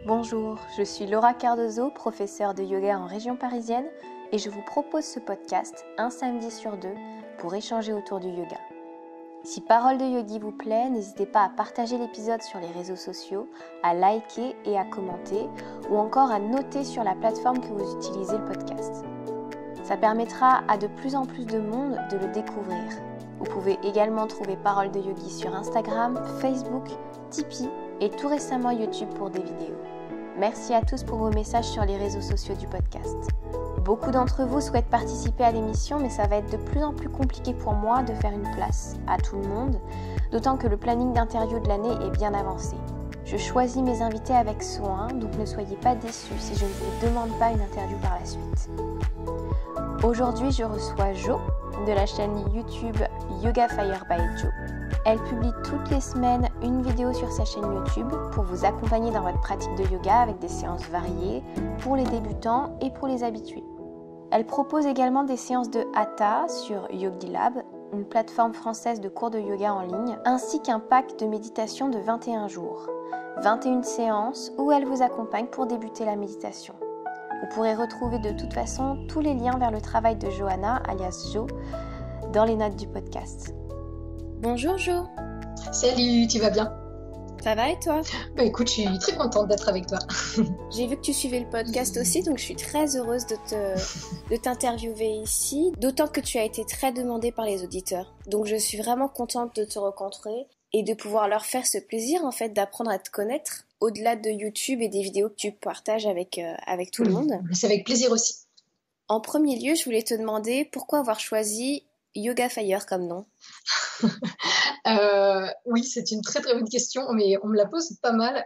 Bonjour, je suis Laura Cardozo, professeure de yoga en région parisienne et je vous propose ce podcast un samedi sur deux pour échanger autour du yoga. Si Parole de Yogi vous plaît, n'hésitez pas à partager l'épisode sur les réseaux sociaux, à liker et à commenter ou encore à noter sur la plateforme que vous utilisez le podcast. Ça permettra à de plus en plus de monde de le découvrir. Vous pouvez également trouver Parole de Yogi sur Instagram, Facebook, Tipeee et tout récemment YouTube pour des vidéos. Merci à tous pour vos messages sur les réseaux sociaux du podcast. Beaucoup d'entre vous souhaitent participer à l'émission, mais ça va être de plus en plus compliqué pour moi de faire une place à tout le monde, d'autant que le planning d'interview de l'année est bien avancé. Je choisis mes invités avec soin, donc ne soyez pas déçus si je ne vous demande pas une interview par la suite. Aujourd'hui, je reçois Jo de la chaîne YouTube Yoga Fire by Jo. Elle publie toutes les semaines une vidéo sur sa chaîne YouTube pour vous accompagner dans votre pratique de yoga avec des séances variées pour les débutants et pour les habitués. Elle propose également des séances de Hatha sur Yogilab, une plateforme française de cours de yoga en ligne, ainsi qu'un pack de méditation de 21 jours, 21 séances où elle vous accompagne pour débuter la méditation. Vous pourrez retrouver de toute façon tous les liens vers le travail de Johanna, alias Jo, dans les notes du podcast. Bonjour Jo. Salut, tu vas bien? Ça va et toi? Écoute, je suis très contente d'être avec toi. J'ai vu que tu suivais le podcast aussi, donc je suis très heureuse de t'interviewer ici, d'autant que tu as été très demandée par les auditeurs. Donc je suis vraiment contente de te rencontrer et de pouvoir leur faire ce plaisir en fait d'apprendre à te connaître au-delà de YouTube et des vidéos que tu partages avec tout le monde. C'est avec plaisir aussi. En premier lieu, je voulais te demander pourquoi avoir choisi Yoga Fire comme nom. Oui, c'est une très très bonne question, mais on me la pose pas mal.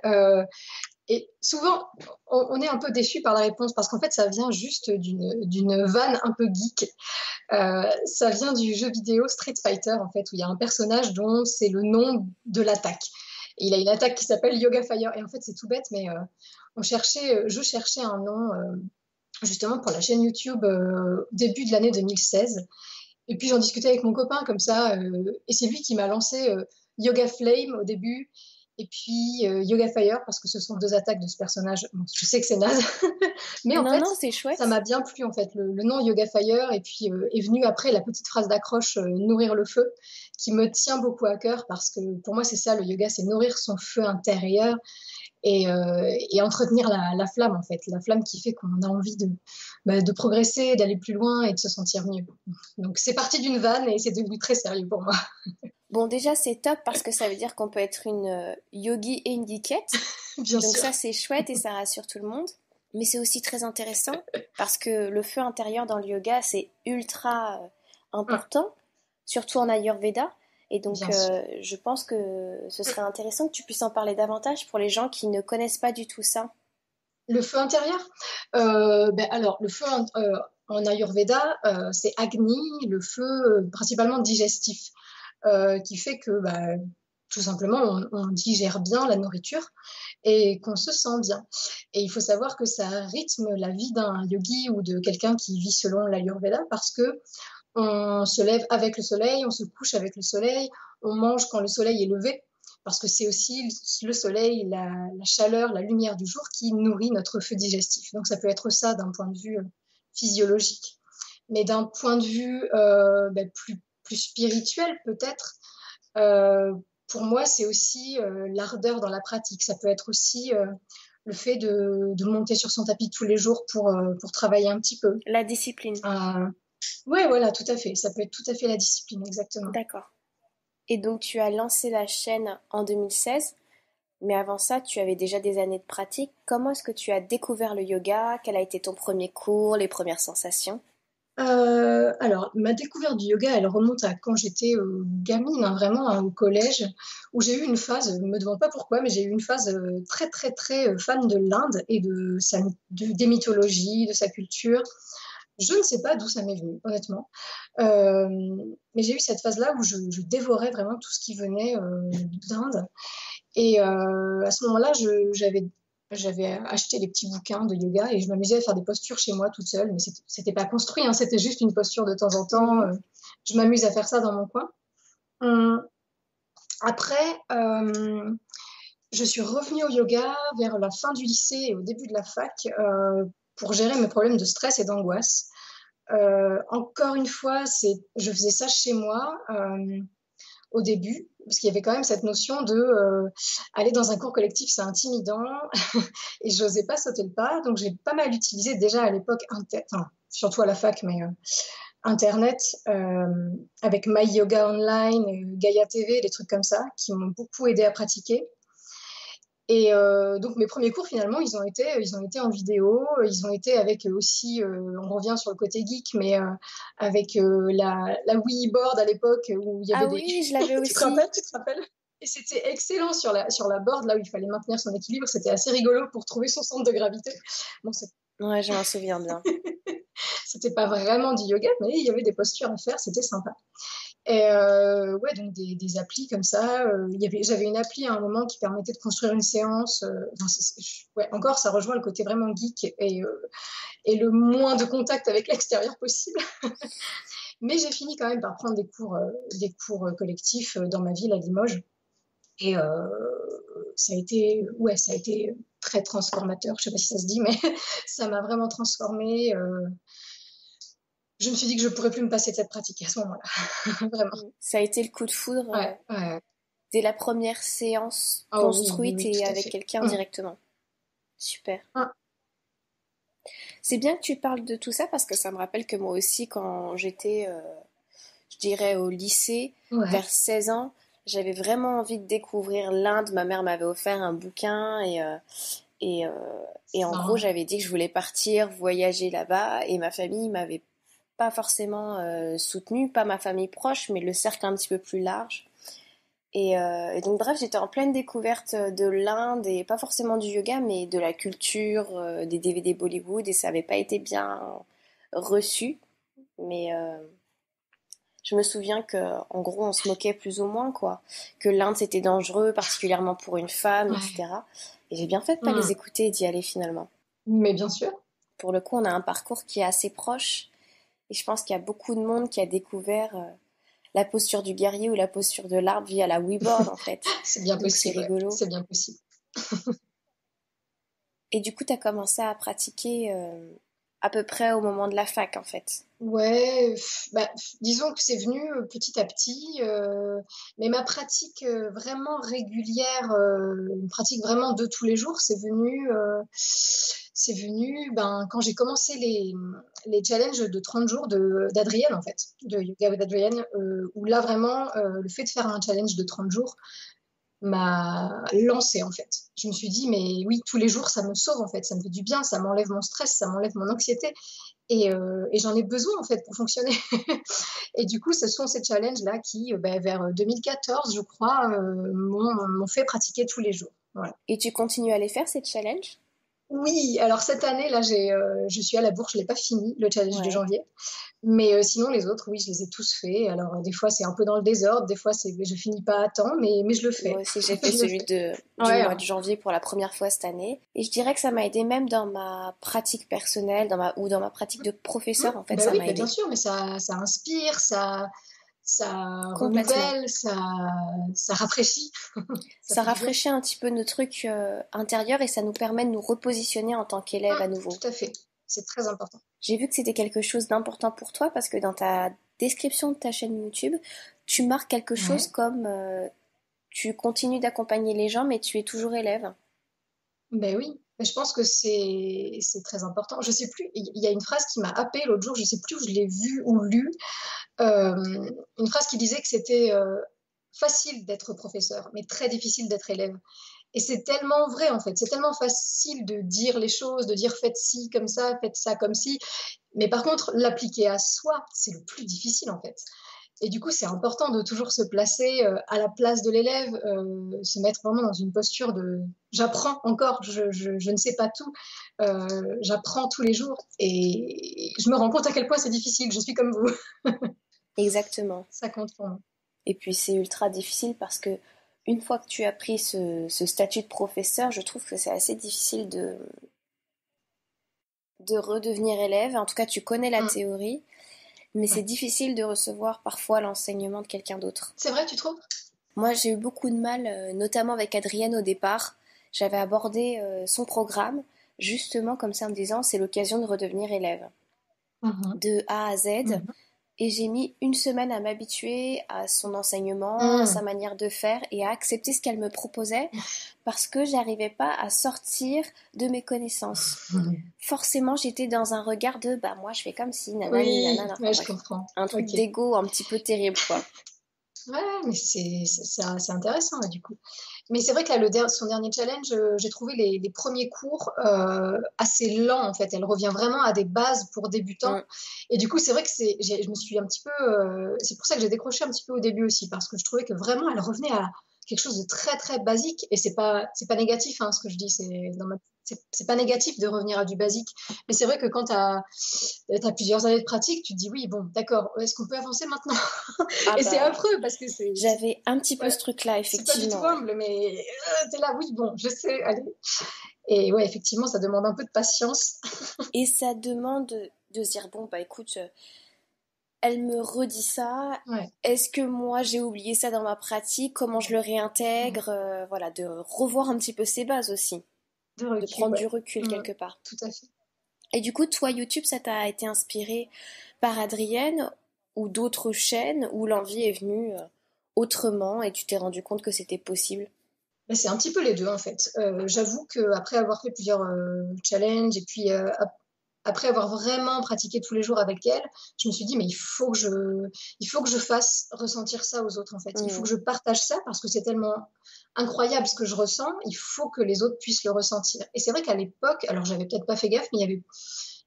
Et souvent, on est un peu déçu par la réponse parce qu'en fait, ça vient juste d'une vanne un peu geek. Ça vient du jeu vidéo Street Fighter, en fait, où il y a un personnage dont c'est le nom de l'attaque. Et il a une attaque qui s'appelle Yoga Fire. Et en fait, c'est tout bête, mais je cherchais un nom justement pour la chaîne YouTube début de l'année 2016. Et puis j'en discutais avec mon copain comme ça, et c'est lui qui m'a lancé Yoga Flame au début, et puis Yoga Fire, parce que ce sont deux attaques de ce personnage. Bon, je sais que c'est naze, mais en fait, c'est chouette. Ça m'a bien plu en fait, le nom Yoga Fire, et puis est venue après la petite phrase d'accroche nourrir le feu, qui me tient beaucoup à cœur, parce que pour moi c'est ça, le yoga, c'est nourrir son feu intérieur, et entretenir la flamme en fait, la flamme qui fait qu'on a envie de progresser, d'aller plus loin et de se sentir mieux. Donc c'est parti d'une vanne et c'est devenu très sérieux pour moi. Bon, déjà c'est top parce que ça veut dire qu'on peut être une yogi et une geekette. Bien Donc sûr. ça c'est chouette et ça rassure tout le monde. Mais c'est aussi très intéressant parce que le feu intérieur dans le yoga c'est ultra important, surtout en Ayurveda. Et donc, je pense que ce serait intéressant que tu puisses en parler davantage pour les gens qui ne connaissent pas du tout ça. Le feu intérieur alors, le feu en Ayurveda, c'est Agni, le feu principalement digestif, qui fait que tout simplement, on digère bien la nourriture et qu'on se sent bien. Et il faut savoir que ça rythme la vie d'un yogi ou de quelqu'un qui vit selon l'Ayurveda parce que on se lève avec le soleil, on se couche avec le soleil, on mange quand le soleil est levé, parce que c'est aussi le soleil, la chaleur, la lumière du jour qui nourrit notre feu digestif. Donc ça peut être ça d'un point de vue physiologique. Mais d'un point de vue plus spirituel peut-être, pour moi c'est aussi l'ardeur dans la pratique. Ça peut être aussi le fait de monter sur son tapis tous les jours pour travailler un petit peu. La discipline. Oui, voilà, tout à fait. Ça peut être tout à fait la discipline, exactement. D'accord. Et donc, tu as lancé la chaîne en 2016, mais avant ça, tu avais déjà des années de pratique. Comment est-ce que tu as découvert le yoga? Quel a été ton premier cours, les premières sensations? Alors, ma découverte du yoga, elle remonte à quand j'étais gamine, vraiment, au collège, où j'ai eu une phase, ne me demande pas pourquoi, mais j'ai eu une phase très, très, très fan de l'Inde et des mythologies, de sa culture. Je ne sais pas d'où ça m'est venu, honnêtement. Mais j'ai eu cette phase-là où je dévorais vraiment tout ce qui venait d'Inde. Et à ce moment-là, j'avais acheté des petits bouquins de yoga et je m'amusais à faire des postures chez moi toute seule. Mais c'était pas construit, hein, c'était juste une posture de temps en temps. Je m'amuse à faire ça dans mon coin. Après, je suis revenue au yoga vers la fin du lycée et au début de la fac pour gérer mes problèmes de stress et d'angoisse. Encore une fois, je faisais ça chez moi au début, parce qu'il y avait quand même cette notion de aller dans un cours collectif, c'est intimidant, et je n'osais pas sauter le pas. Donc j'ai pas mal utilisé déjà à l'époque, surtout à la fac, mais Internet, avec My Yoga Online, Gaia TV, des trucs comme ça, qui m'ont beaucoup aidé à pratiquer. Et donc mes premiers cours finalement ils ont été en vidéo, ils ont été avec aussi, on revient sur le côté geek, mais avec la Wii board à l'époque où il y avait Ah des oui, je l'avais tu aussi. te rappelles et c'était excellent sur la board là où il fallait maintenir son équilibre, c'était assez rigolo pour trouver son centre de gravité. Bon, Ouais, je m'en souviens bien. c'était pas vraiment du yoga, mais il y avait des postures à faire, c'était sympa. Et ouais, donc des applis comme ça. J'avais une appli à un moment qui permettait de construire une séance. Ouais, encore, ça rejoint le côté vraiment geek et le moins de contact avec l'extérieur possible. Mais j'ai fini quand même par prendre des cours collectifs dans ma ville à Limoges. Et ça a été très transformateur. Je sais pas si ça se dit, mais ça m'a vraiment transformée. Je me suis dit que je pourrais plus me passer de cette pratique à ce moment-là. Vraiment. Ça a été le coup de foudre Ouais. dès la première séance Oh oui, oui, construite oui, et tout à avec fait. quelqu'un directement. Super. C'est bien que tu parles de tout ça parce que ça me rappelle que moi aussi, quand j'étais, je dirais, au lycée, Ouais. vers 16 ans, j'avais vraiment envie de découvrir l'Inde. Ma mère m'avait offert un bouquin et, euh, et C'est en gros, marrant. j'avais dit que je voulais partir voyager là-bas et ma famille m'avait pas forcément soutenue, pas ma famille proche, mais le cercle un petit peu plus large. Et donc bref, j'étais en pleine découverte de l'Inde et pas forcément du yoga, mais de la culture, des DVD Bollywood et ça avait pas été bien reçu. Mais je me souviens que en gros on se moquait plus ou moins quoi, que l'Inde c'était dangereux, particulièrement pour une femme, Ouais. etc. Et j'ai bien fait de pas les Mm. écouter et d'y aller finalement. Mais bien sûr. Pour le coup, on a un parcours qui est assez proche et je pense qu'il y a beaucoup de monde qui a découvert la posture du guerrier ou la posture de l'arbre via la weeboard en fait. C'est bien Donc c'est possible, ouais. rigolo. C'est bien possible. Et du coup, tu as commencé à pratiquer à peu près au moment de la fac, en fait. Ouais, disons que c'est venu petit à petit, mais ma pratique vraiment régulière, une pratique vraiment de tous les jours, c'est venu ben, quand j'ai commencé les challenges de 30 jours d'Adrienne, en fait, de Yoga d'Adrienne, où là vraiment, le fait de faire un challenge de 30 jours, m'a lancée en fait. Je me suis dit, mais oui, tous les jours, ça me sauve en fait, ça me fait du bien, ça m'enlève mon stress, ça m'enlève mon anxiété et j'en ai besoin en fait pour fonctionner. Et du coup, ce sont ces challenges-là qui, vers 2014, je crois, m'ont fait pratiquer tous les jours. Voilà. Et tu continues à les faire, ces challenges? Oui, alors cette année, là, je suis à la bourre, je ne l'ai pas fini, le challenge de Ouais. janvier. Mais sinon, les autres, oui, je les ai tous faits. Alors, des fois, c'est un peu dans le désordre, des fois, je finis pas à temps, mais je le Moi fais. aussi, j'ai fait Je le celui fais. du Ouais, mois hein. de janvier pour la première fois cette année. Et je dirais que ça m'a aidé même dans ma pratique personnelle, ou dans ma pratique de professeur, en fait, Ben ça oui, m'a ben bien aidé. sûr, mais ça inspire, ça Complètement. renouvelle, ça rafraîchit, ça Ça fait du bien. rafraîchit un petit peu nos trucs intérieurs et ça nous permet de nous repositionner en tant qu'élève à nouveau. Tout à fait, c'est très important. J'ai vu que c'était quelque chose d'important pour toi parce que dans ta description de ta chaîne YouTube, tu marques quelque chose Ouais. comme tu continues d'accompagner les gens, mais tu es toujours élève. Ben oui, mais je pense que c'est très important. Je sais plus, il y a une phrase qui m'a happée l'autre jour, je sais plus où je l'ai vue ou lue, une phrase qui disait que c'était facile d'être professeur, mais très difficile d'être élève. Et c'est tellement vrai en fait, c'est tellement facile de dire les choses, de dire faites ci comme ça, faites ça comme ci, mais par contre l'appliquer à soi, c'est le plus difficile en fait. Et du coup, c'est important de toujours se placer à la place de l'élève, se mettre vraiment dans une posture de j'apprends encore, je ne sais pas tout, j'apprends tous les jours et je me rends compte à quel point c'est difficile, je suis comme vous, Exactement. ça compte pour moi. Et puis c'est ultra difficile parce que une fois que tu as pris ce statut de professeur, je trouve que c'est assez difficile de redevenir élève. En tout cas, tu connais la Mm, théorie, mais c'est ouais. difficile de recevoir parfois l'enseignement de quelqu'un d'autre. C'est vrai, tu trouves? Moi, j'ai eu beaucoup de mal, notamment avec Adrienne au départ. J'avais abordé son programme, justement comme ça en me disant, c'est l'occasion de redevenir élève, Mhm, de A à Z. mhm, Et j'ai mis une semaine à m'habituer à son enseignement, à sa mhm. manière de faire et à accepter ce qu'elle me proposait parce que j'arrivais pas à sortir de mes connaissances. Forcément, j'étais dans un regard de bah moi je fais comme si nanani Oui, nanana, enfin ouais, je bref, comprends. un truc Ok. d'ego un petit peu terrible quoi. Ouais, mais c'est intéressant là, du coup. Mais c'est vrai que là, son dernier challenge, j'ai trouvé les premiers cours assez lents en fait. Elle revient vraiment à des bases pour débutants. Mm. Et du coup, c'est vrai que je me suis un petit peu. C'est pour ça que j'ai décroché un petit peu au début aussi, parce que je trouvais que vraiment, elle revenait à quelque chose de très très basique. Et c'est pas négatif hein, ce que je dis. C'est pas négatif de revenir à du basique. Mais c'est vrai que quand tu as plusieurs années de pratique, tu te dis oui, bon, d'accord, est-ce qu'on peut avancer maintenant? Ah Et c'est bah affreux parce que j'avais un petit peu ouais, ce truc-là c'est pas du tout effectivement, ouais. humble, mais t'es là, oui, bon, je sais, allez. Et ouais, effectivement, ça demande un peu de patience. Et ça demande de se dire bon bah écoute, elle me redit ça. Ouais, Est-ce que moi j'ai oublié ça dans ma pratique? Comment je le mm, réintègre? Voilà, de revoir un petit peu ses bases aussi, de de recul, prendre du ouais. recul Mm, quelque part. tout à fait. Et du coup, toi, YouTube, ça t'a été inspiré par Adrienne ou d'autres chaînes où l'envie est venue autrement et tu t'es rendu compte que c'était possible? Mais c'est un petit peu les deux, en fait. J'avoue qu'après avoir fait plusieurs challenges et puis après avoir vraiment pratiqué tous les jours avec elle, je me suis dit, mais il faut que je fasse ressentir ça aux autres, en fait. Il faut Hmm. que je partage ça parce que c'est tellement incroyable ce que je ressens. Il faut que les autres puissent le ressentir. Et c'est vrai qu'à l'époque, alors j'avais peut-être pas fait gaffe, mais il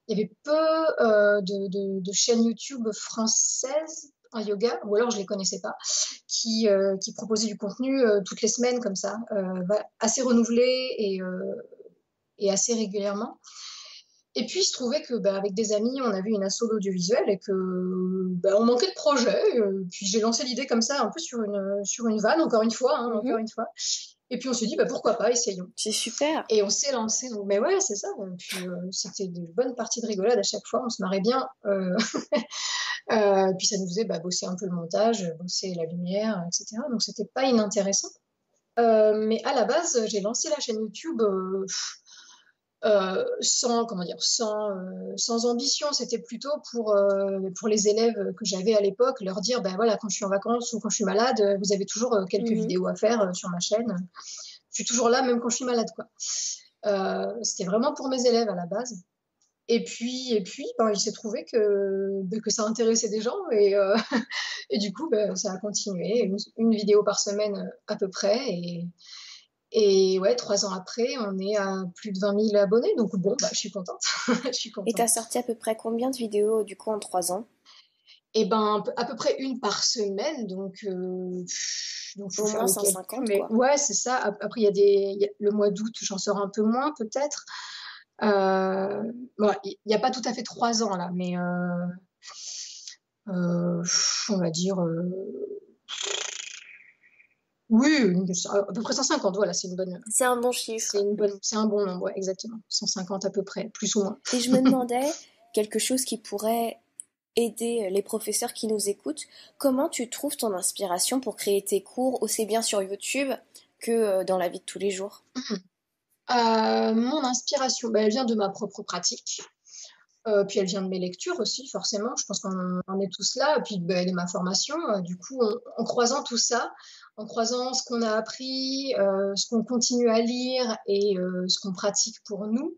y avait peu de chaînes YouTube françaises en yoga, ou alors je les connaissais pas, qui proposaient du contenu toutes les semaines comme ça, assez renouvelé et assez régulièrement. Et puis, il se trouvait que, bah, avec des amis, on avait une asso d'audiovisuel et que, bah, on manquait de projet. Puis j'ai lancé l'idée comme ça, un peu sur une vanne, encore une fois, hein, Mhm. encore une fois. Et puis on s'est dit, bah, pourquoi pas, essayons. C'est super. Et on s'est lancé. Donc, mais ouais, c'est ça. Puis c'était de bonnes parties de rigolade à chaque fois. On se marrait bien. Puis ça nous faisait bah, bosser un peu le montage, bosser la lumière, etc. Donc c'était pas inintéressant. Mais à la base, j'ai lancé la chaîne YouTube sans, comment dire, sans ambition. C'était plutôt pour les élèves que j'avais à l'époque, leur dire, ben voilà, quand je suis en vacances ou quand je suis malade, vous avez toujours quelques Mhm. vidéos à faire sur ma chaîne. Je suis toujours là, même quand je suis malade, quoi. C'était vraiment pour mes élèves à la base. Et puis ben, il s'est trouvé que ça intéressait des gens et du coup, ben, ça a continué. Une vidéo par semaine à peu près. Et ouais, 3 ans après, on est à plus de 20 000 abonnés. Donc bon, bah, je suis contente. Je suis Et contente. t'as sorti à peu près combien de vidéos du coup en 3 ans? Et ben, à peu près une par semaine. Donc faut Au faire moins le cent calcul. cinquante Mais quoi. ouais, c'est ça. Après, le mois d'août, j'en sors un peu moins peut-être. Bon, il n'y a pas tout à fait 3 ans là, mais on va dire oui, à peu près 150. Voilà, C'est un bon chiffre. c'est un bon nombre, ouais, exactement. 150 à peu près, plus ou moins. Et je me demandais quelque chose qui pourrait aider les professeurs qui nous écoutent. Comment tu trouves ton inspiration pour créer tes cours aussi bien sur YouTube que dans la vie de tous les jours? Mon inspiration, bah, elle vient de ma propre pratique. Puis elle vient de mes lectures aussi, forcément. Je pense qu'on en est tous là. Et puis bah, de ma formation. Du coup, en croisant tout ça, en croisant ce qu'on a appris, ce qu'on continue à lire et ce qu'on pratique pour nous,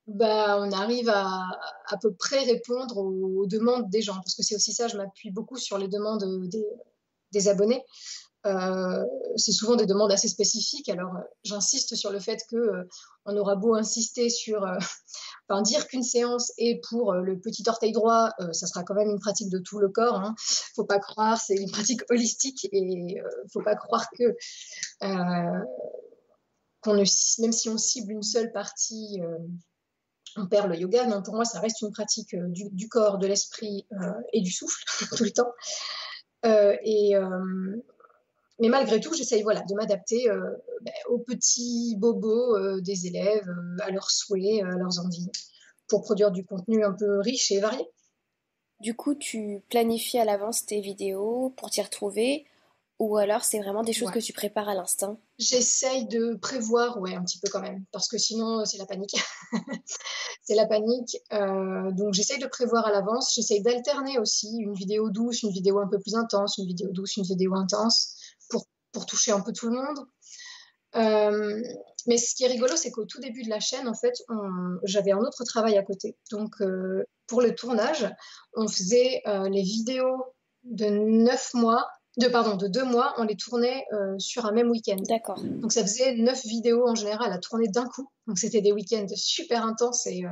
bah, on arrive à peu près répondre aux demandes des gens. Parce que c'est aussi ça, je m'appuie beaucoup sur les demandes des abonnés. Euh, c'est souvent des demandes assez spécifiques. Alors, j'insiste sur le fait que on aura beau insister sur, enfin, dire qu'une séance est pour le petit orteil droit, ça sera quand même une pratique de tout le corps. Hein. Faut pas croire, c'est une pratique holistique et faut pas croire euh, même si on cible une seule partie, on perd le yoga. Non, pour moi, ça reste une pratique du corps, de l'esprit et du souffle tout le temps. Euh, et, euh, mais malgré tout, j'essaye voilà, de m'adapter aux petits bobos des élèves, à leurs souhaits, à leurs envies, pour produire du contenu un peu riche et varié. Du coup, tu planifies à l'avance tes vidéos pour t'y retrouver Ou alors c'est vraiment des choses Ouais. que tu prépares à l'instinct? J'essaye de prévoir, ouais, un petit peu quand même, parce que sinon c'est la panique. C'est la panique. Donc j'essaye de prévoir à l'avance. J'essaye d'alterner aussi une vidéo douce, une vidéo un peu plus intense, une vidéo douce, une vidéo intense, pour toucher un peu tout le monde. Mais ce qui est rigolo, c'est qu'au tout début de la chaîne, en fait, j'avais un autre travail à côté. Donc pour le tournage, on faisait les vidéos de 9 mois, de 2 mois, on les tournait sur un même week-end. D'accord. Donc ça faisait 9 vidéos en général à tourner d'un coup. Donc c'était des week-ends super intenses et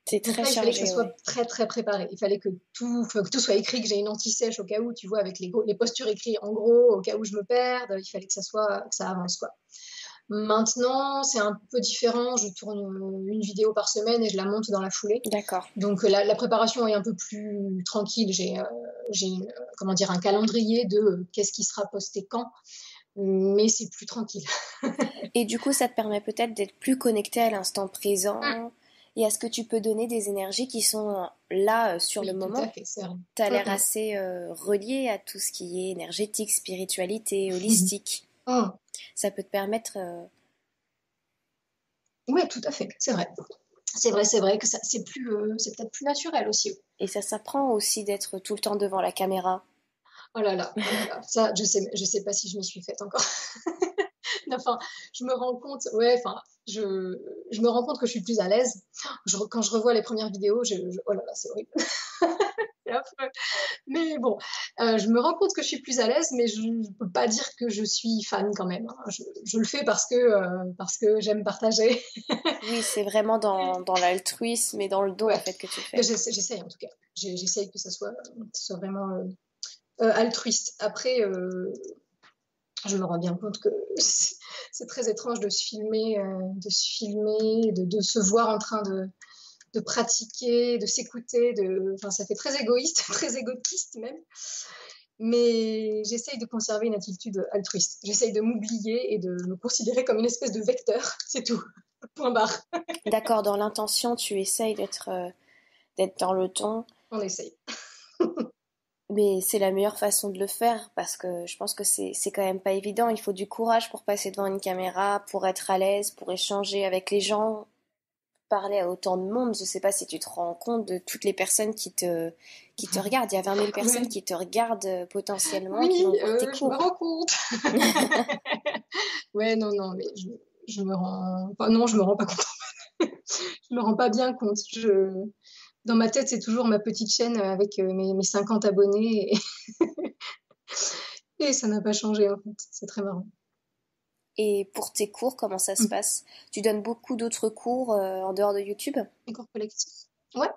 C'est donc très là, il fallait que ça chargé, soit ouais. très très préparé. Il fallait que tout soit écrit, que j'ai une anti-sèche au cas où, tu vois, avec les postures écrites en gros, au cas où je me perde. Il fallait que ça avance, quoi. Maintenant, c'est un peu différent. Je tourne une vidéo par semaine et je la monte dans la foulée. D'accord. Donc la préparation est un peu plus tranquille. J'ai comment dire, un calendrier de qu'est-ce qui sera posté quand, mais c'est plus tranquille. Et du coup, ça te permet peut-être d'être plus connecté à l'instant présent et à ce que tu peux donner des énergies qui sont là sur le Oui, tout à moment. fait, c'est vrai. Tu as l'air assez relié à tout ce qui est énergétique, spiritualité, holistique. Ça peut te permettre... Oui, tout à fait, c'est vrai. C'est vrai que c'est peut-être plus naturel aussi. Et ça s'apprend aussi d'être tout le temps devant la caméra. Oh là là, oh là là. Ça, je sais pas si je m'y suis faite encore. Enfin, je me rends compte, ouais, enfin, je me rends compte que je suis plus à l'aise. Quand je revois les premières vidéos, oh là là, c'est horrible. C'est affreux. Mais bon, je me rends compte que je suis plus à l'aise, mais je ne peux pas dire que je suis fan quand même, hein. Je le fais parce que j'aime partager. Oui, c'est vraiment dans l'altruisme et dans le don en Ouais, fait que tu le mais fais. j'essaye en tout cas. J'essaye que ça soit vraiment altruiste. Après, je me rends bien compte que c'est très étrange de se filmer, de se voir en train de pratiquer, de s'écouter. Enfin, ça fait très égoïste, très égotiste même. Mais j'essaye de conserver une attitude altruiste. J'essaye de m'oublier et de me considérer comme une espèce de vecteur, c'est tout. Point barre. D'accord, dans l'intention, tu essayes d'être dans le ton, On essaye. mais c'est la meilleure façon de le faire parce que je pense que c'est quand même pas évident. Il faut du courage pour passer devant une caméra, pour être à l'aise, pour échanger avec les gens, parler à autant de monde. Je sais pas si tu te rends compte de toutes les personnes qui te regardent. Il y a 20 000 personnes Ouais. qui te regardent potentiellement, qui Oui, vont voir tes je me cours. rends compte. Ouais, non, non, mais je me rends. Enfin, non, je me rends pas compte. Je me rends pas bien compte. Dans ma tête, c'est toujours ma petite chaîne avec mes 50 abonnés et ça n'a pas changé en fait. C'est très marrant. Et pour tes cours, comment ça se passe? Tu donnes beaucoup d'autres cours en dehors de YouTube? Les cours collectifs. Ouais.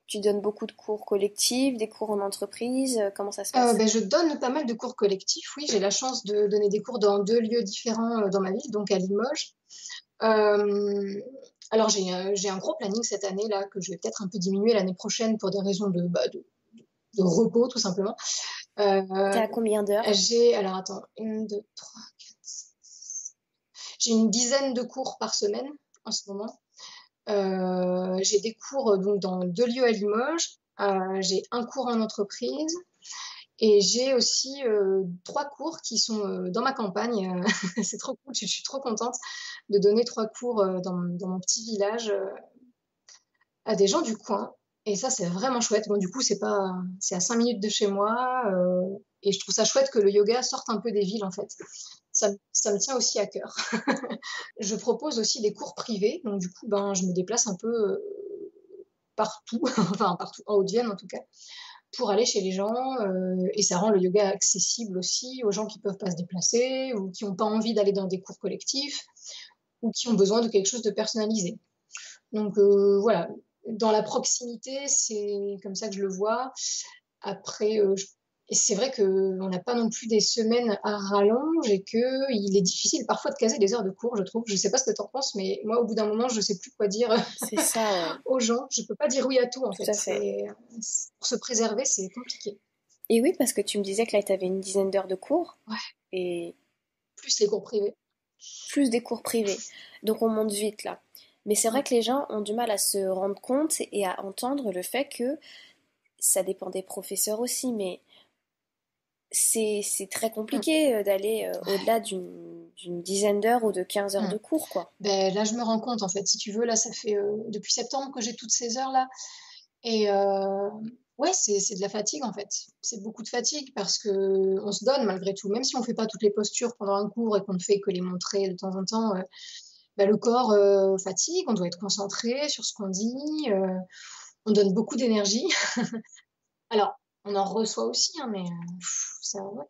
Tu donnes beaucoup de cours collectifs, des cours en entreprise, comment ça se passe? Ben, je donne pas mal de cours collectifs. Oui, j'ai la chance de donner des cours dans 2 lieux différents dans ma ville, donc à Limoges. Euh, alors j'ai un gros planning cette année là que je vais peut-être un peu diminuer l'année prochaine pour des raisons de repos tout simplement. T'es Euh, à combien d'heures? alors attends, 1, 2, 3, 4, 5. J'ai une dizaine de cours par semaine en ce moment. J'ai des cours donc dans 2 lieux à Limoges. J'ai un cours en entreprise et j'ai aussi 3 cours qui sont dans ma campagne. C'est trop cool, je suis trop contente de donner 3 cours dans mon petit village à des gens du coin. Et ça, c'est vraiment chouette. Bon, du coup, c'est à 5 minutes de chez moi. Et je trouve ça chouette que le yoga sorte un peu des villes, en fait. Ça me tient aussi à cœur. Je propose aussi des cours privés. Donc, du coup, ben, je me déplace un peu partout, enfin partout, en Haute-Vienne en tout cas, pour aller chez les gens. Et ça rend le yoga accessible aussi aux gens qui peuvent pas se déplacer ou qui n'ont pas envie d'aller dans des cours collectifs ou qui ont besoin de quelque chose de personnalisé. Donc voilà, dans la proximité, c'est comme ça que je le vois. Après, et c'est vrai qu'on n'a pas non plus des semaines à rallonge et qu'il est difficile parfois de caser des heures de cours, je trouve. Je ne sais pas ce que tu en penses, mais moi, au bout d'un moment, je ne sais plus quoi dire C'est ça, ouais, aux gens. Je ne peux pas dire oui à tout, en tout fait. à fait. Pour se préserver, c'est compliqué. Et oui, parce que tu me disais que là, tu avais une dizaine d'heures de cours Ouais, et plus les cours privés. plus des cours privés. Donc on monte vite là. Mais c'est vrai Ouais. que les gens ont du mal à se rendre compte et à entendre le fait que ça dépend des professeurs aussi, mais c'est très compliqué d'aller au-delà d'une dizaine d'heures ou de 15 heures Mm. de cours, quoi. Ben, là, je me rends compte, en fait, si tu veux, là, ça fait depuis septembre que j'ai toutes ces heures-là. Et ouais, c'est de la fatigue, en fait. C'est beaucoup de fatigue parce que on se donne malgré tout. Même si on fait pas toutes les postures pendant un cours et qu'on ne fait que les montrer de temps en temps, ben, le corps fatigue, on doit être concentré sur ce qu'on dit, on donne beaucoup d'énergie. Alors, on en reçoit aussi, hein, mais ça, ouais,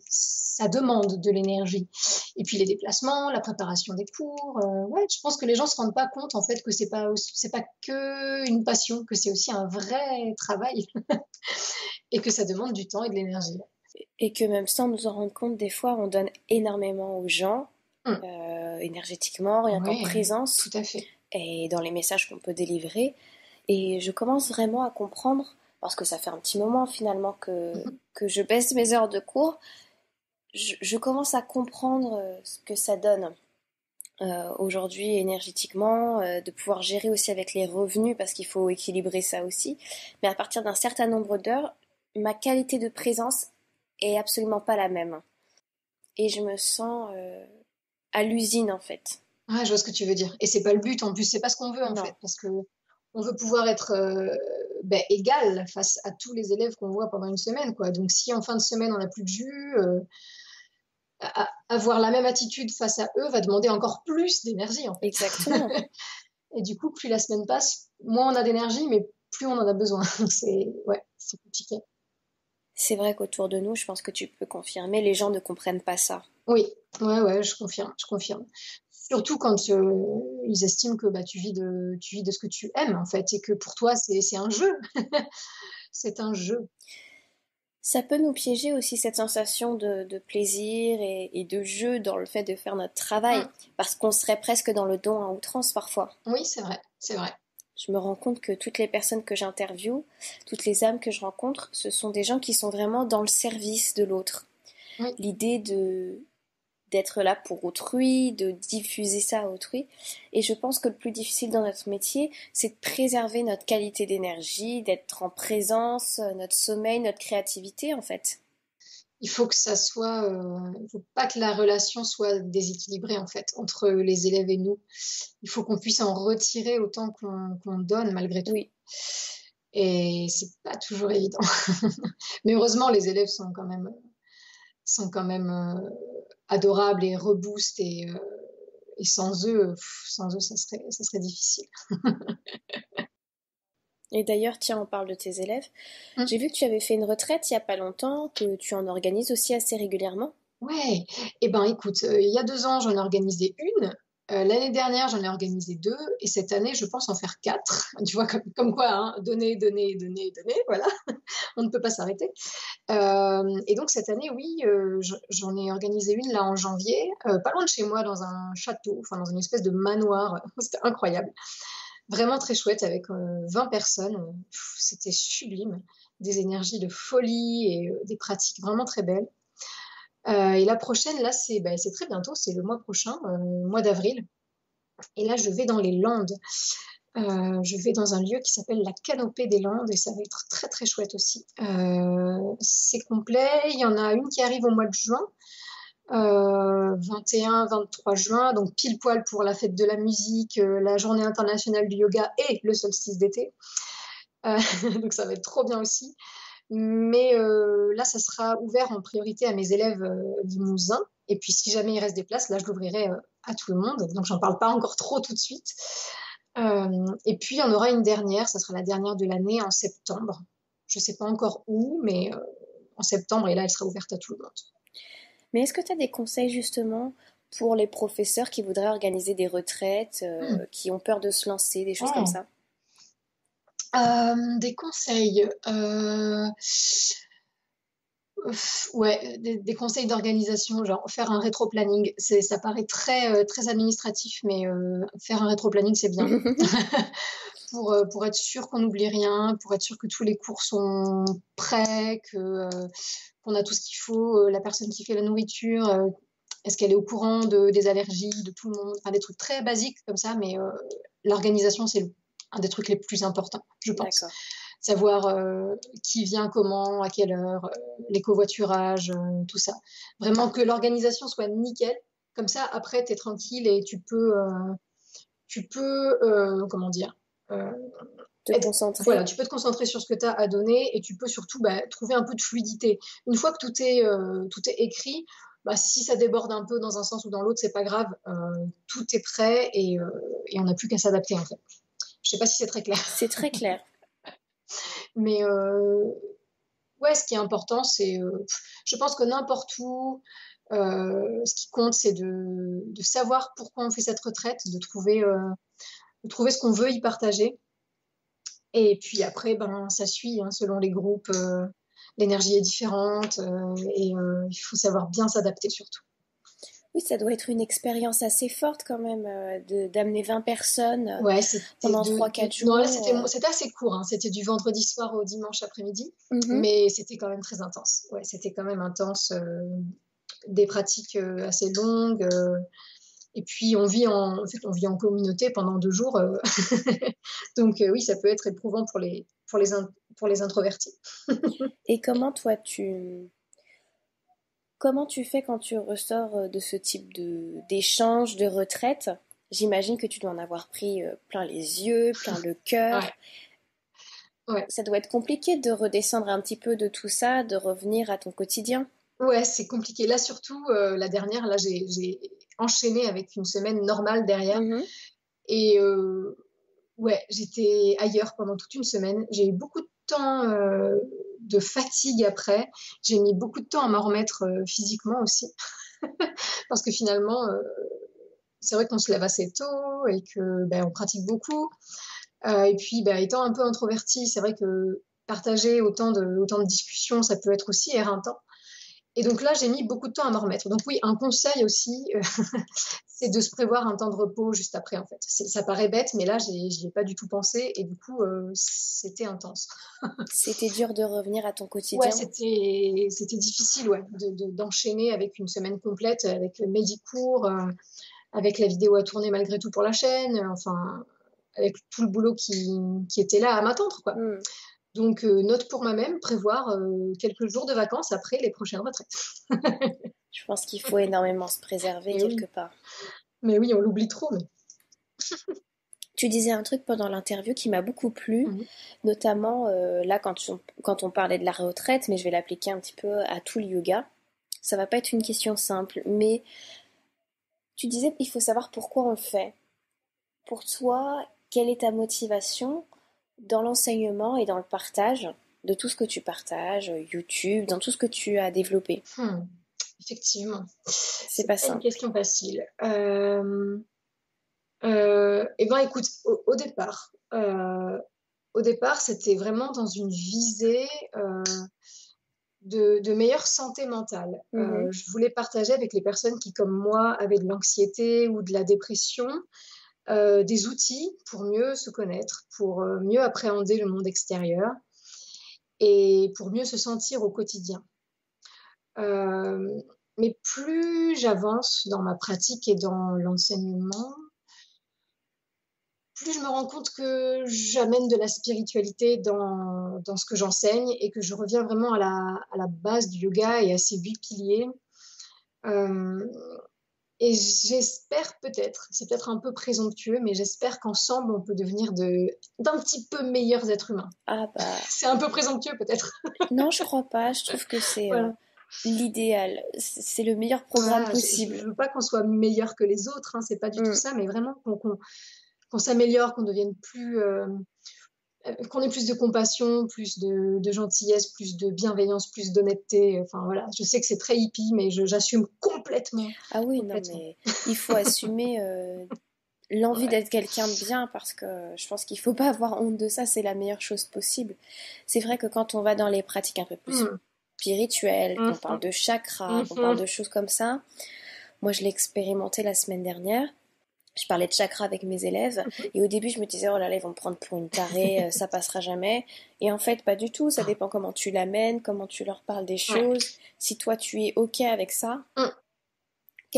ça demande de l'énergie. Et puis les déplacements, la préparation des cours, ouais, je pense que les gens se rendent pas compte en fait que c'est pas que une passion, que c'est aussi un vrai travail et que ça demande du temps et de l'énergie. Et que même sans nous en rendre compte, des fois, on donne énormément aux gens, Hum, énergétiquement, rien qu'en ouais, présence tout à fait. et dans les messages qu'on peut délivrer. Et je commence vraiment à comprendre, parce que ça fait un petit moment finalement Mhm. que je baisse mes heures de cours, je commence à comprendre ce que ça donne aujourd'hui énergétiquement, de pouvoir gérer aussi avec les revenus, parce qu'il faut équilibrer ça aussi. Mais à partir d'un certain nombre d'heures, ma qualité de présence est absolument pas la même. Et je me sens à l'usine en fait. Ouais, je vois ce que tu veux dire. Et c'est pas le but en plus, c'est pas ce qu'on veut en Non, fait, parce que on veut pouvoir être ben, égal face à tous les élèves qu'on voit pendant une semaine, quoi. Donc si en fin de semaine on n'a plus de jus, avoir la même attitude face à eux va demander encore plus d'énergie en fait. exactement. Et du coup, plus la semaine passe, moins on a d'énergie, mais plus on en a besoin. Donc c'est ouais, c'est compliqué. C'est vrai qu'autour de nous, je pense que tu peux confirmer, les gens ne comprennent pas ça. Oui, ouais, ouais, je confirme, je confirme. Surtout quand ils estiment que bah, tu vis de ce que tu aimes en fait, et que pour toi c'est un jeu, c'est un jeu. Ça peut nous piéger aussi cette sensation de plaisir et de jeu dans le fait de faire notre travail, Mm. parce qu'on serait presque dans le don à outrance parfois. Oui, c'est vrai, c'est vrai. Je me rends compte que toutes les personnes que j'interviewe, toutes les âmes que je rencontre, ce sont des gens qui sont vraiment dans le service de l'autre. Oui. L'idée de d'être là pour autrui, de diffuser ça à autrui. Et je pense que le plus difficile dans notre métier, c'est de préserver notre qualité d'énergie, d'être en présence, notre sommeil, notre créativité en fait. Il faut que ça soit, il faut pas que la relation soit déséquilibrée en fait entre les élèves et nous. Il faut qu'on puisse en retirer autant qu'on donne malgré tout. Oui, Et c'est pas toujours évident. Mais heureusement, les élèves sont quand même adorables et reboost et sans eux, ça serait difficile. et d'ailleurs, tiens, on parle de tes élèves. Mm. J'ai vu que tu avais fait une retraite il y a pas longtemps, que tu en organises aussi assez régulièrement. Ouais, eh ben écoute, il y a 2 ans, j'en ai organisé une. L'année dernière, j'en ai organisé deux. Et cette année, je pense en faire quatre. Tu vois, comme quoi, hein, donner, donner, donner, donner, voilà, on ne peut pas s'arrêter. Et donc cette année, oui, j'en ai organisé une là en janvier, pas loin de chez moi, dans un château, enfin dans une espèce de manoir. C'était incroyable. Vraiment très chouette avec 20 personnes. C'était sublime. Des énergies de folie et des pratiques vraiment très belles. Et la prochaine, là, c'est très bientôt, c'est le mois prochain, mois d'avril. Et là, je vais dans les Landes. Je vais dans un lieu qui s'appelle la Canopée des Landes et ça va être très très chouette aussi. C'est complet. Il y en a une qui arrive au mois de juin, 21-23 juin, donc pile poil pour la fête de la musique, la journée internationale du yoga et le solstice d'été. Euh, donc ça va être trop bien aussi. Mais là, ça sera ouvert en priorité à mes élèves limousins. Et puis, si jamais il reste des places, là, je l'ouvrirai à tout le monde. Donc, j'en parle pas encore trop tout de suite. Et puis, il y en aura une dernière. Ça sera la dernière de l'année en septembre. Je sais pas encore où, mais en septembre. Et là, elle sera ouverte à tout le monde. Mais est-ce que tu as des conseils justement pour les professeurs qui voudraient organiser des retraites, Hmm. qui ont peur de se lancer, des choses comme Oh. ça? Des conseils. Ouais, des conseils d'organisation, genre faire un rétro-planning. Ça paraît très administratif, mais faire un rétro-planning, c'est bien. Pour être sûr qu'on n'oublie rien, pour être sûr que tous les cours sont prêts, qu'on a tout ce qu'il faut, la personne qui fait la nourriture, est-ce qu'elle est au courant des allergies de tout le monde, enfin, des trucs très basiques comme ça, mais l'organisation, c'est un des trucs les plus importants, je pense. D'accord. savoir qui vient comment, à quelle heure, les covoiturages, tout ça. Vraiment que l'organisation soit nickel. Comme ça, après, tu es tranquille et tu peux comment dire, euh, Te concentrer. voilà, tu peux te concentrer sur ce que tu as à donner et tu peux surtout trouver un peu de fluidité. Une fois que tout est écrit, si ça déborde un peu dans un sens ou dans l'autre, c'est pas grave. Tout est prêt et on n'a plus qu'à s'adapter en fait. Je sais pas si c'est très clair. C'est très clair. Mais ouais, ce qui est important, c'est, je pense que n'importe où, ce qui compte, c'est de savoir pourquoi on fait cette retraite, de trouver ce qu'on veut y partager. Et puis après, ça suit, hein, selon les groupes, l'énergie est différente et il faut savoir bien s'adapter surtout. Oui, ça doit être une expérience assez forte quand même d'amener 20 personnes Ouais, pendant 3-4 jours. Non, là, c'était assez court, hein. C'était du vendredi soir au dimanche après-midi, Mhm. mais c'était quand même très intense. Ouais, c'était quand même intense, des pratiques assez longues. Et puis, en fait, on vit en communauté pendant 2 jours. Donc, oui, ça peut être éprouvant pour les introvertis. Et comment tu fais quand tu ressors de ce type d'échange, de retraite? J'imagine que tu dois en avoir pris plein les yeux, plein le cœur. Ouais. Ouais. Ça doit être compliqué de redescendre un petit peu de tout ça, de revenir à ton quotidien. Ouais, c'est compliqué. Là, surtout, la dernière, là, j'ai enchaîné avec une semaine normale derrière. Mhm. Et ouais, j'étais ailleurs pendant toute une semaine. J'ai eu beaucoup de temps de fatigue après. J'ai mis beaucoup de temps à m'en remettre physiquement aussi. Parce que finalement, c'est vrai qu'on se lève assez tôt et que on pratique beaucoup. Et puis, étant un peu introvertie, c'est vrai que partager autant de discussions, ça peut être aussi éreintant. Et donc là, j'ai mis beaucoup de temps à m'en remettre. Donc oui, un conseil aussi, c'est de se prévoir un temps de repos juste après, en fait. Ça paraît bête, mais là, j'y ai pas du tout pensé. Et du coup, c'était intense. C'était dur de revenir à ton Ouais, quotidien. c'était difficile, ouais, d'enchaîner avec une semaine complète, avec mes cours, avec la vidéo à tourner malgré tout pour la chaîne, enfin, avec tout le boulot qui était là à m'attendre, quoi. Hmm. Donc, note pour moi-même, prévoir quelques jours de vacances après les prochaines retraites. Je pense qu'il faut énormément se préserver Mais quelque oui, part. mais oui, on l'oublie trop. Mais... Tu disais un truc pendant l'interview qui m'a beaucoup plu, Mhm. notamment là quand on parlait de la retraite, mais je vais l'appliquer un petit peu à tout le yoga. Ça va pas être une question simple, mais tu disais qu'il faut savoir pourquoi on le fait. Pour toi, quelle est ta motivation dans l'enseignement et dans le partage de tout ce que tu partages, YouTube, dans tout ce que tu as développé? Effectivement, C'est c'est pas pas une simple. question facile. Eh ben, écoute, au départ, c'était vraiment dans une visée de meilleure santé mentale. Mhm. Je voulais partager avec les personnes qui, comme moi, avaient de l'anxiété ou de la dépression, des outils pour mieux se connaître, pour mieux appréhender le monde extérieur et pour mieux se sentir au quotidien. Euh, mais plus j'avance dans ma pratique et dans l'enseignement, plus je me rends compte que j'amène de la spiritualité dans ce que j'enseigne et que je reviens vraiment à la base du yoga et à ses 8 piliers. Euh, et j'espère peut-être, c'est peut-être un peu présomptueux, mais j'espère qu'ensemble, on peut devenir d'un petit peu meilleurs êtres humains. Ah bah C'est un peu présomptueux peut-être. non, je crois pas. Je trouve que c'est Voilà. l'idéal. C'est le meilleur programme Voilà, je possible. veux pas qu'on soit meilleur que les autres, hein, c'est pas du tout Mm. ça, mais vraiment qu'on s'améliore, qu'on devienne plus, qu'on ait plus de compassion, plus de gentillesse, plus de bienveillance, plus d'honnêteté. Enfin voilà, je sais que c'est très hippie, mais j'assume complètement, Ah oui, non, complètement. mais il faut assumer l'envie Ouais. d'être quelqu'un de bien parce que je pense qu'il faut pas avoir honte de ça. C'est la meilleure chose possible. C'est vrai que quand on va dans les pratiques un peu plus Mmh. spirituelles, qu'on parle Mmh. de chakras, qu'on parle Mmh. de choses comme ça, moi je l'ai expérimenté la semaine dernière. Je parlais de chakra avec mes élèves et au début je me disais oh là là ils vont me prendre pour une tarée, ça passera jamais. Et en fait pas du tout, ça dépend comment tu l'amènes, comment tu leur parles des Ouais. choses. Si toi tu es ok avec ça, Mmh.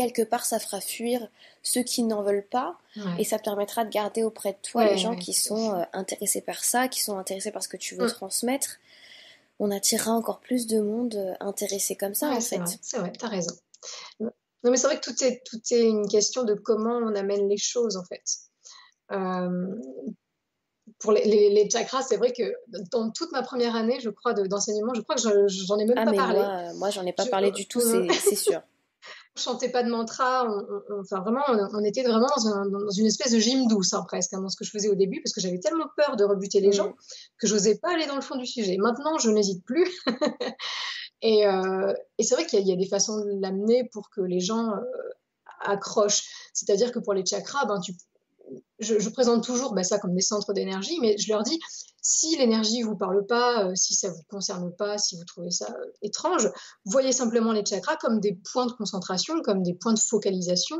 quelque part, ça fera fuir ceux qui n'en veulent pas Ouais. et ça permettra de garder auprès de toi Ouais, les gens ouais, qui tout à sont fait. intéressés par ça, qui sont intéressés par ce que tu veux Mm. transmettre. On attirera encore plus de monde intéressé comme ça, Ouais, en fait. c'est vrai, t'as raison. Non, mais c'est vrai que tout est une question de comment on amène les choses, en fait. Euh, pour les chakras, c'est vrai que dans toute ma première année, je crois, d'enseignement, je crois que j'en ai même Ah, pas mais parlé. moi, j'en ai pas Je, parlé du tout, on, c'est sûr. chantait pas de mantra, enfin vraiment, on était vraiment dans une espèce de gym douce, hein, presque, hein, dans ce que je faisais au début, parce que j'avais tellement peur de rebuter les gens Mm. que j'osais pas aller dans le fond du sujet. Maintenant, je n'hésite plus. Et c'est vrai qu'il y a des façons de l'amener pour que les gens accrochent. C'est-à-dire que pour les chakras, ben, je présente toujours ça comme des centres d'énergie, mais je leur dis, si l'énergie vous parle pas, si ça vous concerne pas, si vous trouvez ça étrange, voyez simplement les chakras comme des points de concentration, comme des points de focalisation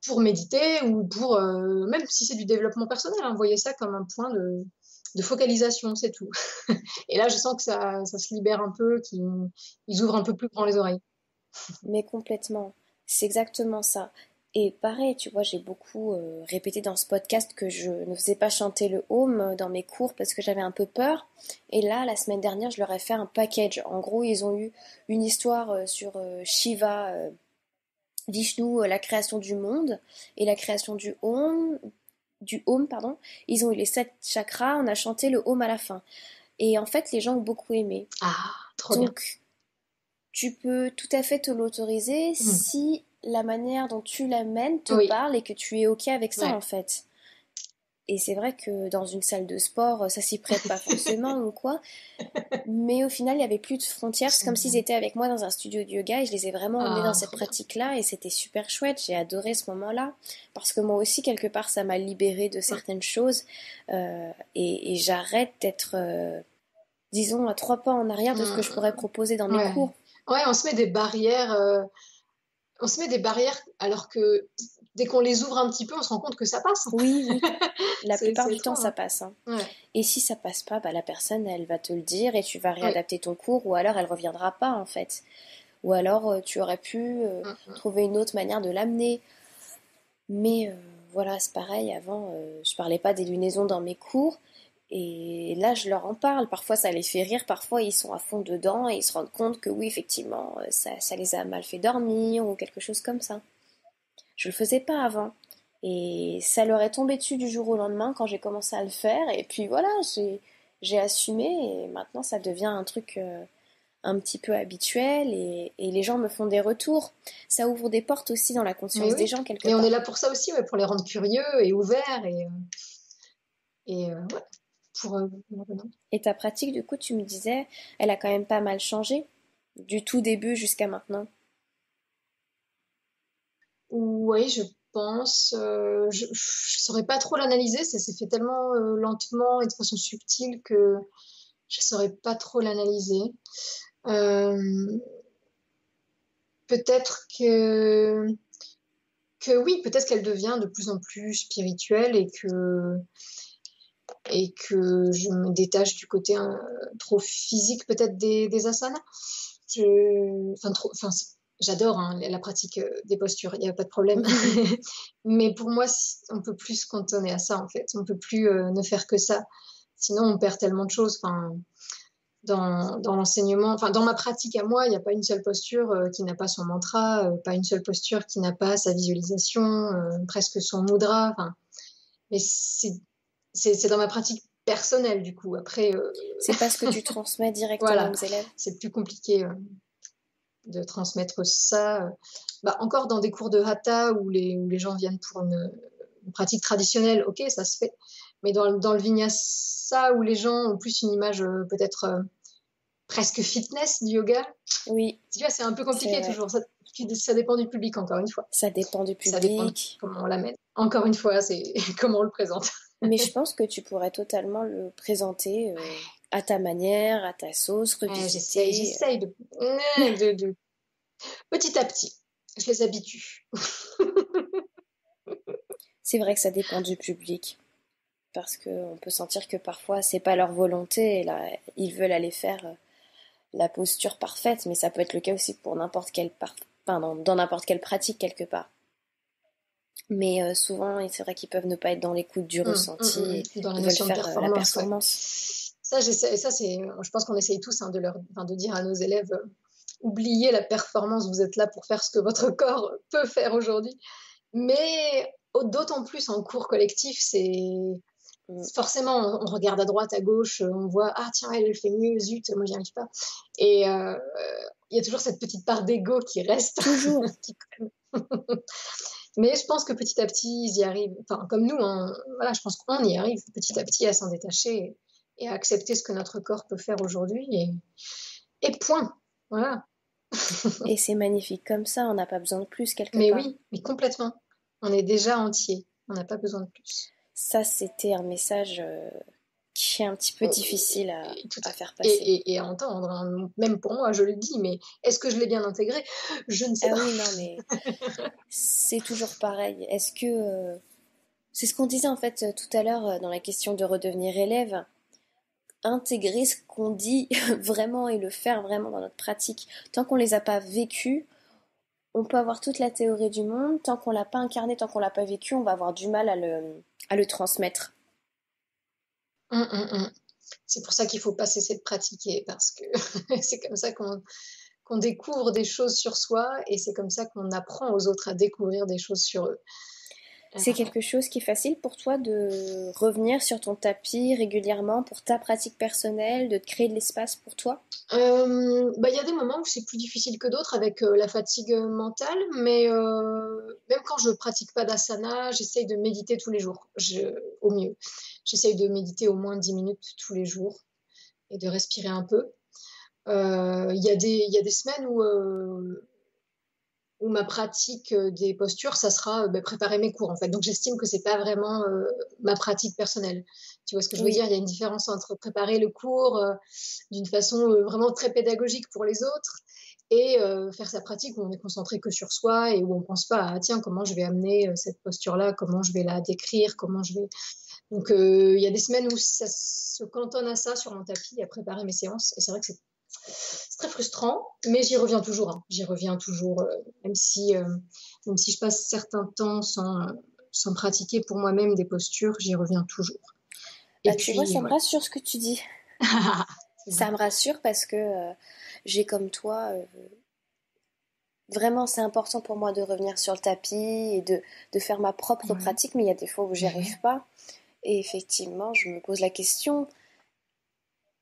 pour méditer ou pour, même si c'est du développement personnel, hein, voyez ça comme un point de focalisation, c'est tout. Et là, je sens que ça se libère un peu, qu'ils ouvrent un peu plus grand les oreilles. Mais complètement. C'est exactement ça. Et pareil, tu vois, j'ai beaucoup répété dans ce podcast que je ne faisais pas chanter le home dans mes cours parce que j'avais un peu peur. Et là, la semaine dernière, je leur ai fait un package. En gros, ils ont eu une histoire sur Shiva, Vishnu, la création du monde et la création du home, pardon. Ils ont eu les 7 chakras, on a chanté le home à la fin. Et en fait, les gens ont beaucoup aimé. Ah, trop bien. Donc, tu peux tout à fait te l'autoriser Mmh. si la manière dont tu l'amènes te Oui, parle et que tu es OK avec ça ouais. en fait. Et c'est vrai que dans une salle de sport, ça s'y prête pas forcément ou quoi, mais au final, il y avait plus de frontières. C'est comme s'ils étaient avec moi dans un studio de yoga et je les ai vraiment emmenés dans Ah, cette trop bien. pratique-là et c'était super chouette. J'ai adoré ce moment-là parce que moi aussi, quelque part, ça m'a libérée de Mmh. certaines choses et j'arrête d'être, disons, à 3 pas en arrière de ce que je pourrais Mmh. proposer dans mes Ouais. cours. Ouais, on se met des barrières alors que dès qu'on les ouvre un petit peu, on se rend compte que ça passe. Oui, oui. La plupart C'est du temps, étrange, ça hein. passe, hein. Ouais. Et si ça passe pas, bah, la personne, elle va te le dire et tu vas Oui. réadapter ton cours ou alors elle reviendra pas en fait. Ou alors tu aurais pu Mmh. trouver une autre manière de l'amener. Mais voilà, c'est pareil, avant, je parlais pas des lunaisons dans mes cours. Et là, je leur en parle. Parfois, ça les fait rire. Parfois, ils sont à fond dedans et ils se rendent compte que oui, effectivement, ça les a mal fait dormir ou quelque chose comme ça. Je le faisais pas avant. Et ça leur est tombé dessus du jour au lendemain quand j'ai commencé à le faire. Et puis voilà, j'ai assumé et maintenant ça devient un truc un petit peu habituel et les gens me font des retours. Ça ouvre des portes aussi dans la Mais conscience des oui. gens quelque Mais on est part. là pour ça aussi, ouais, pour les rendre curieux et ouverts ouais, pour voilà. Et ta pratique, du coup, tu me disais, elle a quand même pas mal changé du tout début jusqu'à maintenant. Oui, je pense. Je saurais pas trop l'analyser. Ça s'est fait tellement lentement et de façon subtile que je saurais pas trop l'analyser. Euh, peut-être que oui, peut-être qu'elle devient de plus en plus spirituelle et que je me détache du côté trop physique peut-être des asanas. Enfin, j'adore hein, la pratique des postures, il n'y a pas de problème. Mais pour moi, on peut plus se cantonner à ça en fait. On peut plus ne faire que ça. Sinon, on perd tellement de choses. Enfin, dans l'enseignement, enfin, dans ma pratique à moi, il n'y a pas une seule posture qui n'a pas son mantra, pas une seule posture qui n'a pas sa visualisation, presque son mudra. Enfin, mais c'est dans ma pratique personnelle du coup. Après, C'est pas ce que tu transmets directement voilà, aux élèves. c'est plus compliqué de transmettre ça. Encore dans des cours de hatha où les gens viennent pour une pratique traditionnelle, ok, ça se fait. Mais dans le vinyasa où les gens ont plus une image peut-être presque fitness du yoga, Oui, tu vois, c'est un peu c'est compliqué vrai. toujours. Ça dépend du public, encore une fois. Ça dépend du Ça dépend de public. comment on l'amène. Encore une fois, c'est comment on le présente. Mais je pense que tu pourrais totalement le présenter à ta manière, à ta sauce, revisiter. J'essaye de petit à petit. Je les habitue. C'est vrai que ça dépend du public. Parce qu'on peut sentir que parfois c'est pas leur volonté et là ils veulent aller faire la posture parfaite, mais ça peut être le cas aussi pour n'importe quelle enfin, dans n'importe quelle pratique quelque part. Mais souvent, et c'est vrai qu'ils peuvent ne pas être dans l'écoute du ressenti et Dans la ils veulent notion de faire la performance, ouais. performance. Ça, je pense qu'on essaye tous de dire à nos élèves, oubliez la performance, vous êtes là pour faire ce que votre corps peut faire aujourd'hui. Mais d'autant plus en cours collectif, forcément, on regarde à droite, à gauche, on voit, ah tiens, elle fait mieux, zut, moi j'y arrive pas. Et il y a toujours cette petite part d'ego qui reste. Toujours. Mais je pense que petit à petit, ils y arrivent. Enfin, comme nous, hein, voilà, je pense qu'on y arrive petit à petit à s'en détacher et à accepter ce que notre corps peut faire aujourd'hui. Et point. Voilà. Et c'est magnifique comme ça, on n'a pas besoin de plus quelque Mais part. oui, mais complètement. On est déjà entier. On n'a pas besoin de plus. Ça, c'était un message qui est un petit peu difficile à faire passer. Et à entendre, hein. Même pour moi, je le dis, mais est-ce que je l'ai bien intégré? Je ne sais pas. Ah oui, non, mais c'est toujours pareil. Est-ce que... c'est ce qu'on disait en fait tout à l'heure dans la question de redevenir élève. Intégrer ce qu'on dit vraiment et le faire vraiment dans notre pratique. Tant qu'on les a pas vécus, on peut avoir toute la théorie du monde. Tant qu'on l'a pas incarné, tant qu'on l'a pas vécu, on va avoir du mal à le transmettre. C'est pour ça qu'il faut pas cesser de pratiquer, parce que c'est comme ça qu'on découvre des choses sur soi et c'est comme ça qu'on apprend aux autres à découvrir des choses sur eux. C'est quelque chose qui est facile pour toi de revenir sur ton tapis régulièrement pour ta pratique personnelle, de te créer de l'espace pour toi? Y a des moments où c'est plus difficile que d'autres avec la fatigue mentale, mais même quand je pratique pas d'asana, j'essaye de méditer tous les jours, au mieux. J'essaye de méditer au moins 10 minutes tous les jours et de respirer un peu. Il y a des semaines où ma pratique des postures, ça sera préparer mes cours en fait. Donc j'estime que c'est pas vraiment ma pratique personnelle. Tu vois ce que je veux dire? Il y a une différence entre préparer le cours d'une façon vraiment très pédagogique pour les autres et faire sa pratique où on est concentré que sur soi et où on pense pas à tiens comment je vais amener cette posture-là, comment je vais la décrire, comment je vais. Donc il y a des semaines où ça se cantonne à ça sur mon tapis, à préparer mes séances et c'est vrai que c'est très frustrant, mais j'y reviens toujours. Hein. J'y reviens toujours, même si je passe certains temps sans pratiquer pour moi-même des postures, j'y reviens toujours. Bah, tu vois, ça me rassure ce que tu dis. Ça me rassure parce que j'ai comme toi, vraiment c'est important pour moi de revenir sur le tapis et de faire ma propre pratique, mais il y a des fois où j'y arrive pas. Et effectivement, je me pose la question,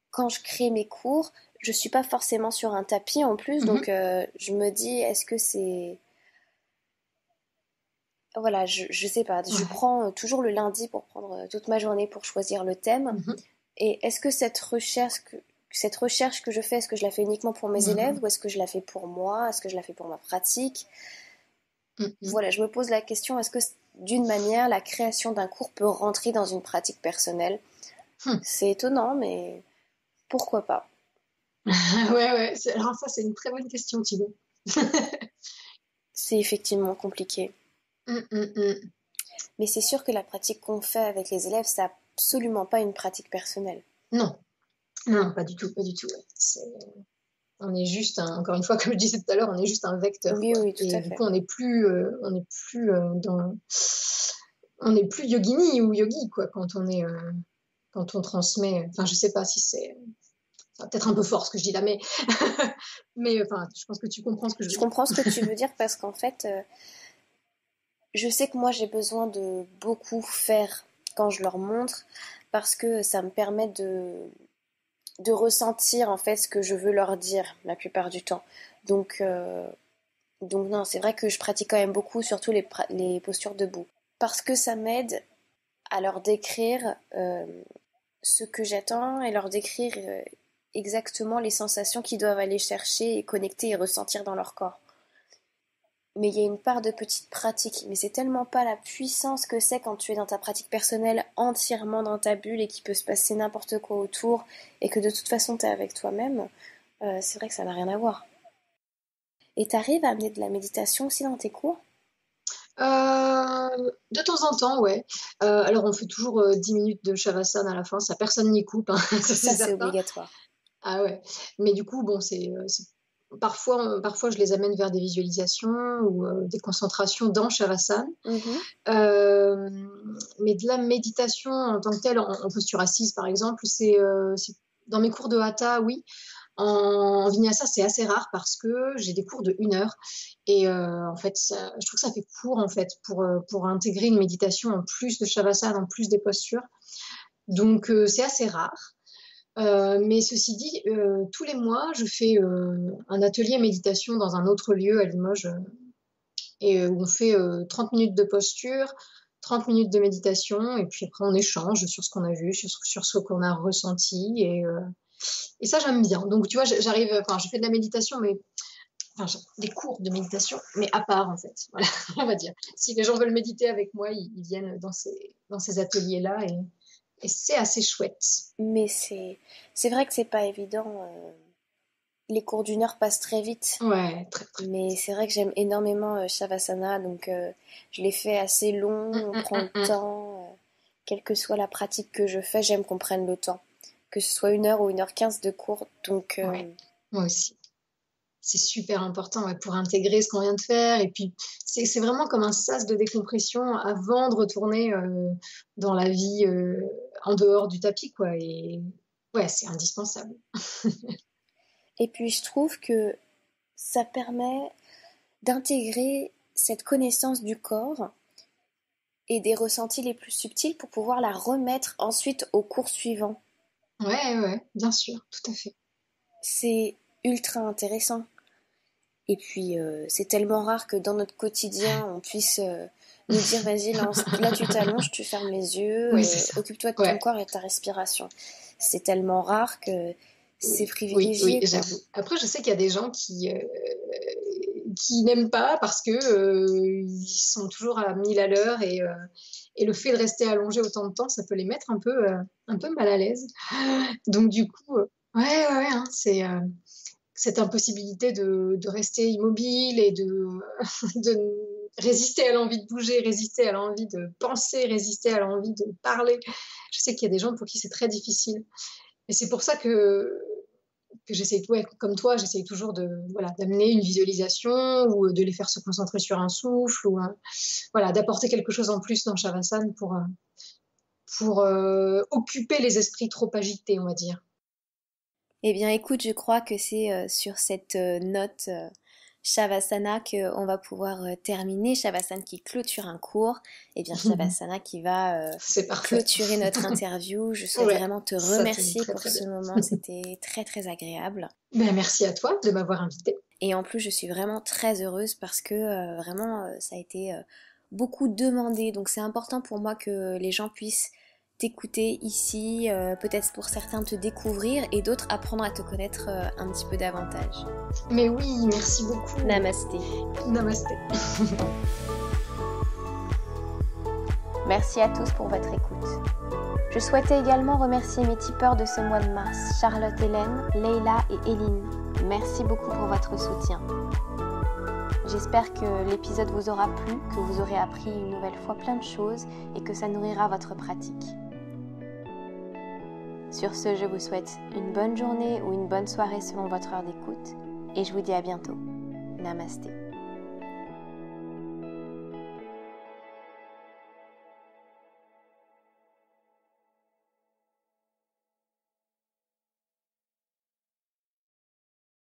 quand je crée mes cours, je suis pas forcément sur un tapis en plus, donc je me dis, est-ce que c'est... Voilà, je sais pas, je prends toujours le lundi pour prendre toute ma journée pour choisir le thème. Et est-ce que cette recherche que je fais, est-ce que je la fais uniquement pour mes élèves ou est-ce que je la fais pour moi? Est-ce que je la fais pour ma pratique? Voilà, je me pose la question, est-ce que d'une manière, la création d'un cours peut rentrer dans une pratique personnelle? C'est étonnant, mais pourquoi pas? Ouais. Alors ça, c'est une très bonne question, Thibaut. C'est effectivement compliqué. Mais c'est sûr que la pratique qu'on fait avec les élèves, c'est absolument pas une pratique personnelle. Non, pas du tout, pas du tout. On est juste, encore une fois, comme je disais tout à l'heure, on est juste un vecteur. Oui, tout à fait. Du coup, on n'est plus yogini ou yogi, quoi, quand on transmet. Enfin, je sais pas si c'est peut-être un peu fort ce que je dis là, mais enfin, je pense que tu comprends ce que je veux dire. Je comprends ce que tu veux dire parce qu'en fait, je sais que moi j'ai besoin de beaucoup faire quand je leur montre parce que ça me permet de ressentir en fait ce que je veux leur dire la plupart du temps. Donc non, c'est vrai que je pratique quand même beaucoup, surtout les postures debout, parce que ça m'aide à leur décrire ce que j'attends et leur décrire exactement les sensations qu'ils doivent aller chercher et connecter et ressentir dans leur corps. Mais il y a une part de petite pratique, mais c'est tellement pas la puissance que c'est quand tu es dans ta pratique personnelle entièrement dans ta bulle et qu'il peut se passer n'importe quoi autour et que de toute façon t'es avec toi-même, c'est vrai que ça n'a rien à voir. Et t'arrives à amener de la méditation aussi dans tes cours? De temps en temps, ouais. Alors on fait toujours 10 minutes de Shavasana à la fin, ça personne n'y coupe, hein, ça c'est obligatoire. Ah ouais, mais du coup, bon, parfois, je les amène vers des visualisations ou des concentrations dans Shavasana. Mhm. Mais de la méditation en tant que telle, en posture assise par exemple, c'est dans mes cours de Hatha, oui. En Vinyasa, c'est assez rare parce que j'ai des cours de 1 heure. Et en fait, je trouve que ça fait court en fait pour intégrer une méditation en plus de Shavasana, en plus des postures. Donc, c'est assez rare. Mais ceci dit, tous les mois, je fais un atelier méditation dans un autre lieu à Limoges et où on fait 30 minutes de posture, 30 minutes de méditation et puis après on échange sur ce qu'on a vu, sur ce qu'on a ressenti et ça j'aime bien. Donc tu vois, je fais de la méditation mais des cours de méditation mais à part en fait. Voilà, on va dire. Si les gens veulent méditer avec moi, ils viennent dans ces ateliers-là et c'est assez chouette. Mais c'est vrai que c'est pas évident. Les cours d'1 heure passent très vite. Ouais, très très. Mais c'est vrai que j'aime énormément Shavasana, donc je l'ai fait assez long, on prend le temps. Quelle que soit la pratique que je fais, j'aime qu'on prenne le temps. Que ce soit 1 heure ou 1 h 15 de cours. Donc, ouais, moi aussi. C'est super important pour intégrer ce qu'on vient de faire. Et puis, c'est vraiment comme un sas de décompression avant de retourner dans la vie en dehors du tapis, quoi. Et ouais, c'est indispensable. Et puis, je trouve que ça permet d'intégrer cette connaissance du corps et des ressentis les plus subtils pour pouvoir la remettre ensuite au cours suivant. Ouais, bien sûr, tout à fait. C'est ultra intéressant. Et puis, c'est tellement rare que dans notre quotidien, on puisse nous dire, vas-y, là tu t'allonges, tu fermes les yeux, Oui, occupe-toi de ton corps et de ta respiration. C'est tellement rare que c'est privilégié. Oui, j'avoue. Après, je sais qu'il y a des gens qui n'aiment pas parce que ils sont toujours à 1000 à l'heure et le fait de rester allongé autant de temps, ça peut les mettre un peu mal à l'aise. Donc du coup, hein, c'est cette impossibilité de rester immobile et de résister à l'envie de bouger, résister à l'envie de penser, résister à l'envie de parler. Je sais qu'il y a des gens pour qui c'est très difficile. Et c'est pour ça que j'essaie, comme toi, j'essaie toujours d'amener une visualisation ou de les faire se concentrer sur un souffle ou d'apporter quelque chose en plus dans Shavasana pour occuper les esprits trop agités, on va dire. Eh bien, écoute, je crois que c'est sur cette note Shavasana qu'on va pouvoir terminer. Shavasana qui clôture un cours. Eh bien, Shavasana qui va clôturer notre interview. Je souhaite vraiment te remercier pour ce moment. C'était très, très agréable. Merci à toi de m'avoir invitée. Et en plus, je suis vraiment très heureuse parce que vraiment, ça a été beaucoup demandé. Donc, c'est important pour moi que les gens puissent t'écouter ici, peut-être pour certains te découvrir et d'autres apprendre à te connaître un petit peu davantage. Mais oui, merci beaucoup. Namasté. Namasté. Merci à tous pour votre écoute. Je souhaitais également remercier mes tipeurs de ce mois de mars, Charlotte Hélène, Leila et Eline. Merci beaucoup pour votre soutien. J'espère que l'épisode vous aura plu, que vous aurez appris une nouvelle fois plein de choses et que ça nourrira votre pratique. Sur ce, je vous souhaite une bonne journée ou une bonne soirée selon votre heure d'écoute et je vous dis à bientôt. Namasté.